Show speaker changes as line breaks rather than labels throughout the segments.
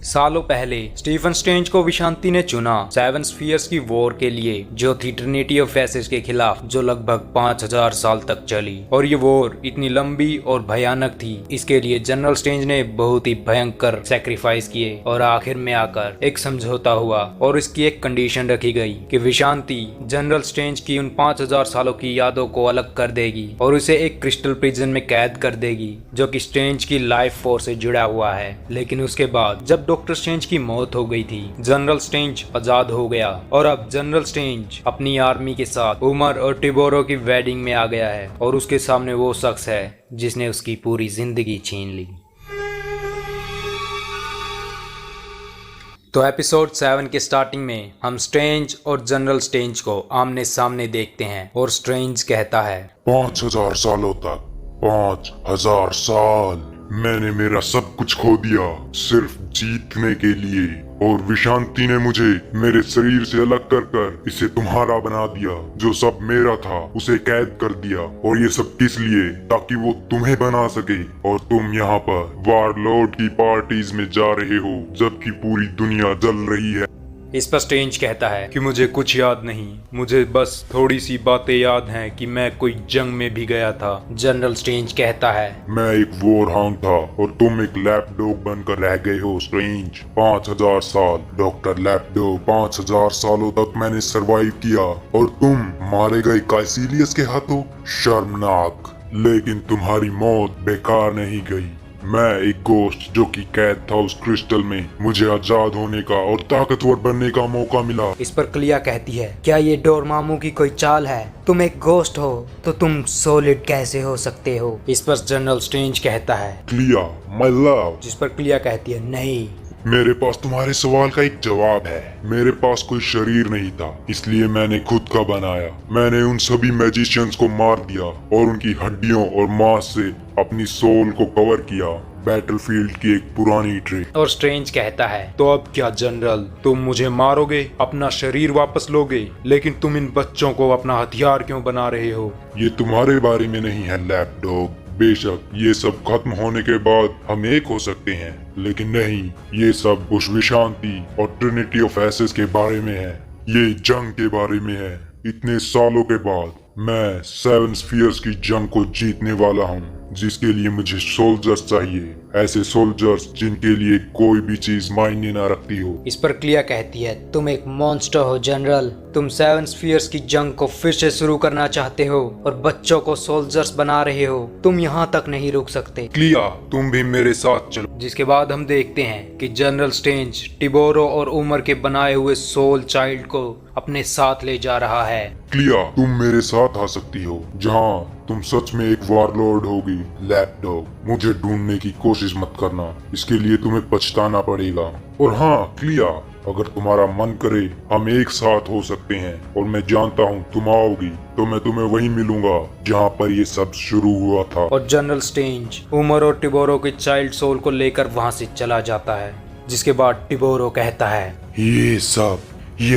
सालों पहले Stephen strange को विशांति ने चुना 7 स्फीयर्स की वॉर के लिए, जो थी ट्रिनिटी ऑफ एसेस के खिलाफ, जो लगभग 5000 साल तक चली। और ये वॉर इतनी लंबी और भयानक थी, इसके लिए जनरल स्ट्रेंज ने बहुत ही भयंकर सैक्रिफाइस किए और आखिर में आकर एक समझौता हुआ और इसकी एक कंडीशन रखी गई कि विशांति जनरल स्ट्रेंज की उन 5000 सालों की यादों को अलग कर देगी और उसे एक क्रिस्टल प्रिजन में कैद कर देगी, जो कि स्ट्रेंज की लाइफ फोर्स से जुड़ा हुआ है। लेकिन उसके बाद जब डॉक्टर स्ट्रेंज की मौत हो गई थी, जनरल स्ट्रेंज आजाद हो गया और अब जनरल स्ट्रेंज अपनी आर्मी के साथ उमर और टिबोरो की वेडिंग में आ गया है और उसके सामने वो शख्स है जिसने उसकी पूरी जिंदगी छीन ली। तो एपिसोड 7 के स्टार्टिंग में हम स्ट्रेंज और जनरल स्ट्रेंज को आमने सामने देखते हैं और स्ट्रेंज कहता है
5000 सालों तक 5000 साल मैंने मेरा सब कुछ खो दिया सिर्फ जीतने के लिए, और विशांति ने मुझे मेरे शरीर से अलग कर इसे तुम्हारा बना दिया। जो सब मेरा था उसे कैद कर दिया, और ये सब किस लिए? ताकि वो तुम्हें बना सके। और तुम यहाँ पर वारलॉर्ड की पार्टीज में जा रहे हो जबकि पूरी दुनिया जल रही है।
इस पर स्ट्रेंज कहता है कि मुझे कुछ याद नहीं, मुझे बस थोड़ी सी बातें याद हैं कि मैं कोई जंग में भी गया था। जनरल स्ट्रेंज कहता है
मैं एक वॉर हाउंड था और तुम एक लैपडॉग बनकर रह गए हो स्ट्रेंज। 5000 साल डॉक्टर लैपडॉग, 5000 सालों तक मैंने सरवाइव किया और तुम मारे गए काइसिलियस के हाथों। शर्मनाक, लेकिन तुम्हारी मौत बेकार नहीं गई। मैं एक गोश्त जो कि कैद था उस क्रिस्टल में, मुझे आजाद होने का और ताकतवर बनने का मौका मिला।
इस पर क्लिया कहती है क्या ये डोरमामू की कोई चाल है? तुम एक गोश्त हो तो तुम सॉलिड कैसे हो सकते हो? इस पर जनरल स्ट्रेंज कहता है
क्लिया माय लव।
जिस पर क्लिया कहती है नहीं,
मेरे पास तुम्हारे सवाल का एक जवाब है। मेरे पास कोई शरीर नहीं था, इसलिए मैंने खुद का बनाया। मैंने उन सभी मैजिशियंस को मार दिया और उनकी हड्डियों और मांस से अपनी सोल को कवर किया। बैटलफील्ड की एक पुरानी ट्रिक।
और स्ट्रेंज कहता है तो अब क्या जनरल, तुम मुझे मारोगे, अपना शरीर वापस लोगे, लेकिन तुम इन बच्चों को अपना हथियार क्यों बना रहे हो?
ये तुम्हारे बारे में नहीं है लैपडॉग। बेशक ये सब खत्म होने के बाद हम एक हो सकते हैं, लेकिन नहीं, ये सब उस विशांति और ट्रिनिटी ऑफ एसेस के बारे में है। ये जंग के बारे में है। इतने सालों के बाद मैं 7 स्फीयर्स की जंग को जीतने वाला हूँ, जिसके लिए मुझे सोल्जर्स चाहिए। ऐसे सोल्जर्स जिनके लिए कोई भी चीज मायने ना रखती हो।
इस पर क्लिया कहती है तुम एक मॉन्स्टर हो जनरल। तुम 7 स्फीयर्स की जंग को फिर से शुरू करना चाहते हो और बच्चों को सोल्जर्स बना रहे हो। तुम यहाँ तक नहीं रुक सकते।
क्लिया तुम भी मेरे साथ चलो।
जिसके बाद हम देखते हैं कि जनरल स्ट्रेंज टिबोरो और उमर के बनाए हुए सोल चाइल्ड को अपने साथ ले जा रहा है।
क्लिया तुम मेरे साथ आ सकती हो जहाँ तुम सच में एक वारलॉर्ड होगी। लैपडॉग, मुझे ढूंढने की कोशिश मत करना, इसके लिए तुम्हें पछताना पड़ेगा। और हाँ क्लिया, अगर तुम्हारा मन करे हम एक साथ हो सकते हैं, और मैं जानता हूँ तुम आओगी, तो मैं तुम्हें वहीं मिलूंगा जहाँ पर ये सब शुरू हुआ था।
और जनरल स्ट्रेंज उमर और टिबोरो के चाइल्ड सोल को लेकर वहाँ से चला जाता है। जिसके बाद टिबोरो कहता है
ये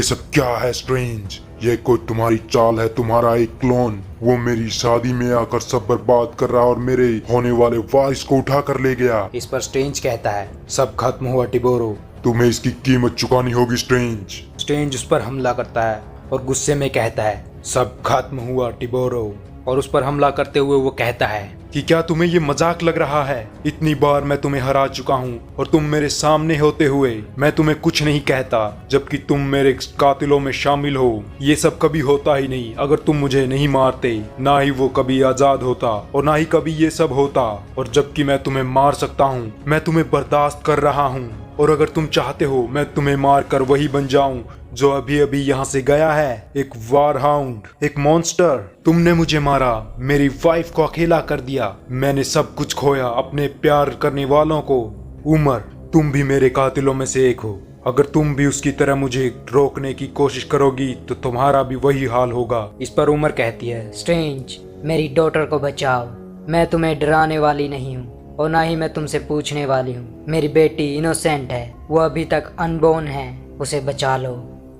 सब क्या है स्ट्रेंज? ये कोई तुम्हारी चाल है? तुम्हारा एक क्लोन वो मेरी शादी में आकर सब बर्बाद कर रहा और मेरे होने वाले वारिस को उठा कर ले गया।
इस पर स्ट्रेंज कहता है सब खत्म हुआ टिबोरो,
तुम्हें इसकी कीमत चुकानी होगी स्ट्रेंज।
स्ट्रेंज उस पर हमला करता है और गुस्से में कहता है सब खत्म हुआ टिबोरो। और उस पर हमला करते हुए वो कहता है कि क्या तुम्हें ये मजाक लग रहा है? इतनी बार मैं तुम्हें हरा चुका हूँ और तुम मेरे सामने होते हुए मैं तुम्हें कुछ नहीं कहता, जबकि तुम मेरे कातिलों में शामिल हो। ये सब कभी होता ही नहीं। अगर तुम मुझे नहीं मारते, ना ही वो कभी आजाद होता और ना ही कभी ये सब होता। और जबकि मैं तुम्हें मार सकता हूँ, मैं तुम्हें बर्दाश्त कर रहा हूँ। और अगर तुम चाहते हो मैं तुम्हें मार कर वही बन जाऊं जो अभी अभी यहाँ से गया है, एक वार हाउंड, एक मॉन्स्टर। तुमने मुझे मारा, मेरी वाइफ को अकेला कर दिया, मैंने सब कुछ खोया, अपने प्यार करने वालों को। उमर, तुम भी मेरे कातिलों में से एक हो। अगर तुम भी उसकी तरह मुझे रोकने की कोशिश करोगी तो तुम्हारा भी वही हाल होगा। इस पर उमर कहती है स्ट्रेंज, मेरी डॉटर को बचाओ, मैं तुम्हें डराने वाली नहीं हूँ और ना ही मैं तुमसे पूछने वाली हूँ। मेरी बेटी इनोसेंट है, वो अभी तक अनबोर्न है, उसे बचा लो।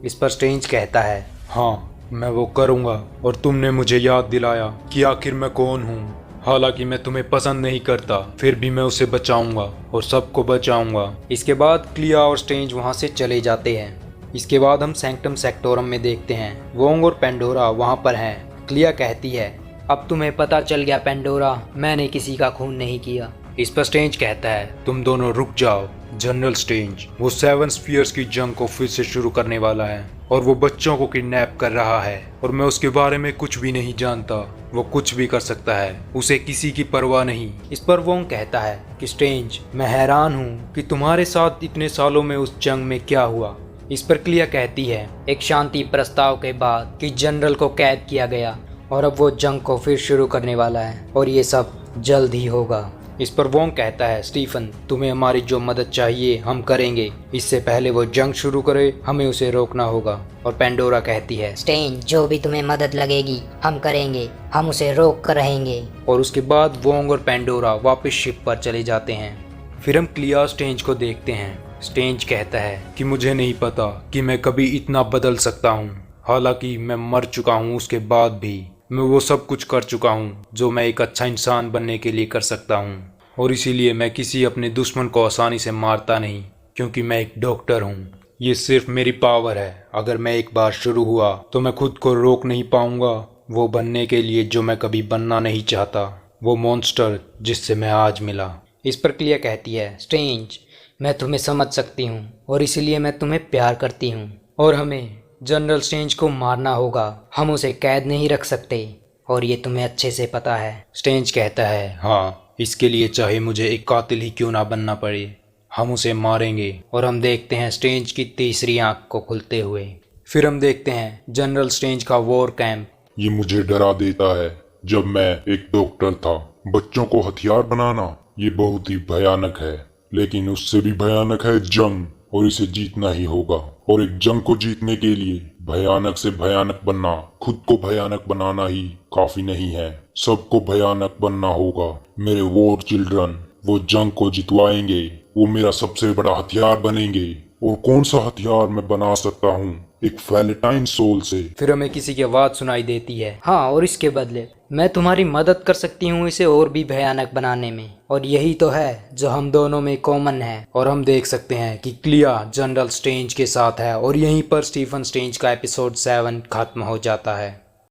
इस पर स्ट्रेंज कहता है हाँ मैं वो करूँगा, और तुमने मुझे याद दिलाया कि आखिर मैं कौन हूँ। हालांकि मैं तुम्हें पसंद नहीं करता, फिर भी मैं उसे बचाऊंगा और सबको बचाऊंगा। इसके बाद क्लिया और स्ट्रेंज वहां से चले जाते हैं। इसके बाद हम सैंक्टम सेक्टोरम में देखते हैं वोंग और पेंडोरा वहां पर हैं। क्लिया कहती है,
अब तुम्हें पता चल गया पेंडोरा, मैंने किसी का खून नहीं किया।
इस पर स्ट्रेंज कहता है, तुम दोनों रुक जाओ जनरल स्ट्रेंज, वो 7 स्फीयर्स की जंग को फिर से शुरू करने वाला है और वो बच्चों को किडनैप कर रहा है और मैं उसके बारे में कुछ भी नहीं जानता। वो कुछ भी कर सकता है, उसे किसी की परवाह नहीं।
इस पर वोंग कहता है
कि स्ट्रेंज, मैं हैरान हूँ कि तुम्हारे साथ इतने सालों में उस जंग में क्या हुआ।
इस पर क्लिया कहती है, एक शांति प्रस्ताव के बाद कि जनरल को कैद किया गया और अब वो जंग को फिर शुरू करने वाला है और ये सब जल्द ही होगा।
इस पर वोंग कहता है, स्टीफन, तुम्हें हमारी जो मदद चाहिए हम करेंगे, इससे पहले वो जंग शुरू करे हमें उसे रोकना होगा। और पेंडोरा कहती है,
स्ट्रेंज, जो भी तुम्हें मदद लगेगी हम करेंगे, हम उसे रोक कर रहेंगे।
और उसके बाद वोंग और पेंडोरा वापस शिप पर चले जाते हैं। फिर हम क्लिया स्ट्रेंज को देखते हैं। स्ट्रेंज कहता है कि मुझे नहीं पता कि मैं कभी इतना बदल सकता हूँ, हालांकि मैं मर चुका हूँ, उसके बाद भी मैं वो सब कुछ कर चुका हूँ जो मैं एक अच्छा इंसान बनने के लिए कर सकता हूँ। और इसीलिए मैं किसी अपने दुश्मन को आसानी से मारता नहीं, क्योंकि मैं एक डॉक्टर हूँ। ये सिर्फ मेरी पावर है। अगर मैं एक बार शुरू हुआ तो मैं खुद को रोक नहीं पाऊंगा वो बनने के लिए जो मैं कभी बनना नहीं चाहता, वो मॉन्स्टर जिससे मैं आज मिला।
इस पर क्लिया कहती है, स्ट्रेंज, मैं तुम्हें समझ सकती हूँ और इसीलिए मैं तुम्हें प्यार करती हूँ और हमें जनरल स्ट्रेंज को मारना होगा, हम उसे कैद नहीं रख सकते और ये तुम्हें अच्छे से पता है।
स्ट्रेंज कहता है, हाँ, इसके लिए चाहे मुझे एक कातिल ही क्यों ना बनना पड़े, हम उसे मारेंगे।
और हम देखते हैं स्ट्रेंज की तीसरी आंख को खुलते हुए।
फिर हम देखते हैं जनरल स्ट्रेंज का वॉर कैंप।
ये मुझे डरा देता है। जब मैं एक डॉक्टर था, बच्चों को हथियार बनाना ये बहुत ही भयानक है, लेकिन उससे भी भयानक है जंग, और इसे जीतना ही होगा। और एक जंग को जीतने के लिए भयानक से भयानक बनना, खुद को भयानक बनाना ही काफी नहीं है, सबको भयानक बनना होगा। मेरे वॉर चिल्ड्रन वो जंग को जितवाएंगे, वो मेरा सबसे बड़ा हथियार बनेंगे। और कौन सा हथियार मैं बना सकता हूँ? एक फैलेटाइन सोल से।
फिर हमें किसी की आवाज सुनाई देती है,
हाँ, और इसके बदले मैं तुम्हारी मदद कर सकती हूँ इसे और भी भयानक बनाने में। और यही तो है जो हम दोनों में कॉमन है।
और हम देख सकते हैं कि क्लिया जनरल स्ट्रेंज के साथ है और यहीं पर स्टीफन स्ट्रेंज का एपिसोड 7 खत्म हो जाता है।